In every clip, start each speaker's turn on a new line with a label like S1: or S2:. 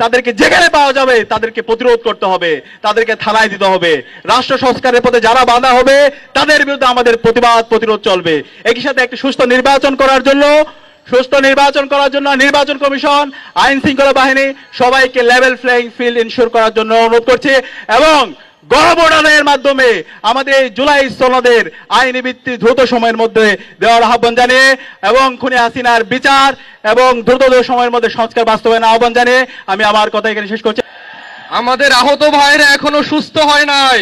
S1: তাদেরকে যেখানে পাওয়া যাবে তাদেরকে প্রতিরোধ করতে হবে, তাদেরকে থানায় দিতে হবে। রাষ্ট্র সংস্কারের পথে যারা বাধা হবে তাদের বিরুদ্ধে আমাদের প্রতিরোধ চলবে। একই সাথে একটি সুষ্ঠু নির্বাচন করার জন্য নির্বাচন কমিশন, আইন শৃঙ্খলা বাহিনী সবাইকে লেভেল প্লেইং ফিল্ড ইনশিওর করার জন্য অনুরোধ করছে এবং গণভোটের মাধ্যমে আমাদের জুলাই সনদের আইনি ভিত্তি দ্রুত সময়ের মধ্যে দেওয়ার আহ্বান জানিয়ে এবং খুনি হাসিনার বিচার এবং দ্রুত সময়ের মধ্যে সংস্কার বাস্তবায়নের আহ্বান জানিয়ে আমি আমার কথা এখানে শেষ করছি।
S2: আমাদের আহত ভাইরা এখনো সুস্থ হয় নাই,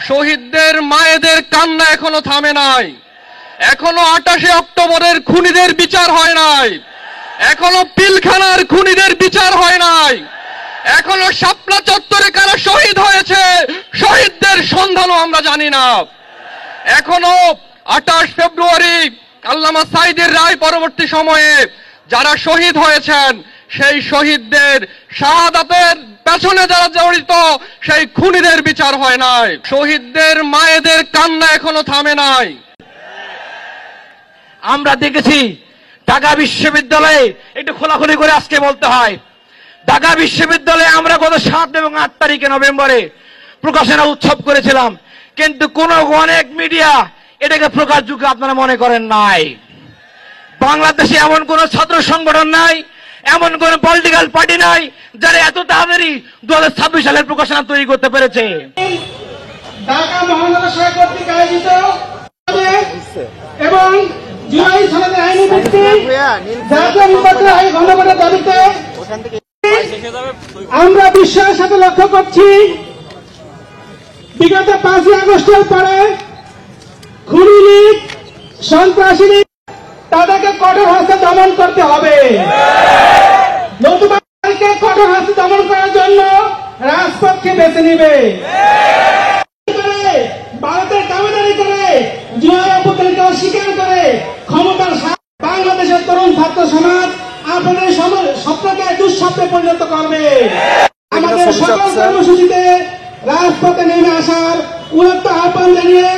S2: শহীদদের মায়েদের কান্না এখনো থামে নাই, এখনো 28 অক্টোবরের খুনিদের বিচার হয় নাই, এখনো পিলখানার খুনিদের বিচার হয় নাই, এখনো শাপলা চত্বরে কারা শহীদ হয়েছে শহীদদের সন্ধানও আমরা জানি না। এখনো 28 ফেব্রুয়ারি আল্লামা সাঈদের রায় পরবর্তী সময়ে যারা শহীদ হয়েছেন সেই শহীদদের শাহাদাতের পেছনে যারা জড়িত সেই খুনিদের বিচার হয় নাই, শহীদদের মায়েদের কান্না এখনো থামে নাই।
S3: আমরা দেখেছি ঢাকা বিশ্ববিদ্যালয়ে একটু খোলাখুলি করে আজকে বলতে হয়, ঢাকা বিশ্ববিদ্যালয়ে আমরা গত 7 এবং 8 তারিখে নভেম্বরে প্রকাশনা উৎসব করেছিলাম, কিন্তু কোন অনেক মিডিয়া এটাকে প্রকাশযোগ্য আপনারা মনে করেন নাই। বাংলাদেশে এমন কোন ছাত্র সংগঠন নাই, এমন কোন পলিটিক্যাল পার্টি নাই যারা এত তাড়াতাড়ি 2026 সালের প্রকাশনা তৈরি করতে পেরেছে।
S4: ঢাকা মহানগর শাখা কর্তৃক আয়োজিত এবং জুলাই সনদের আইনি ভিত্তি জাতীয় নির্বাচন আইন গণভোটের দাবিতে আমরা বিস্ময়ের সাথে লক্ষ্য করছি, বিগত 5ই আগস্টের পরে খুনি লীগ, সন্ত্রাসী লীগ তাদেরকে কঠোর হস্তে দমন করতে হবে। নতুবা কঠোর হস্তে দমন করার জন্য রাজপথকে বেছে নিবে। ভারতের দাবিদারি করে জুলাই অভ্যুত্থানকে অস্বীকার করে ক্ষমতার বাংলাদেশের তরুণ ছাত্র সমাজ আপনাদের স্বপ্নকে দুঃস্বপ্নে পরিণত করবে। আমাদের সকল কর্মসূচিতে রাজপথে নেমে আসার উদাত্ত আহ্বান জানিয়ে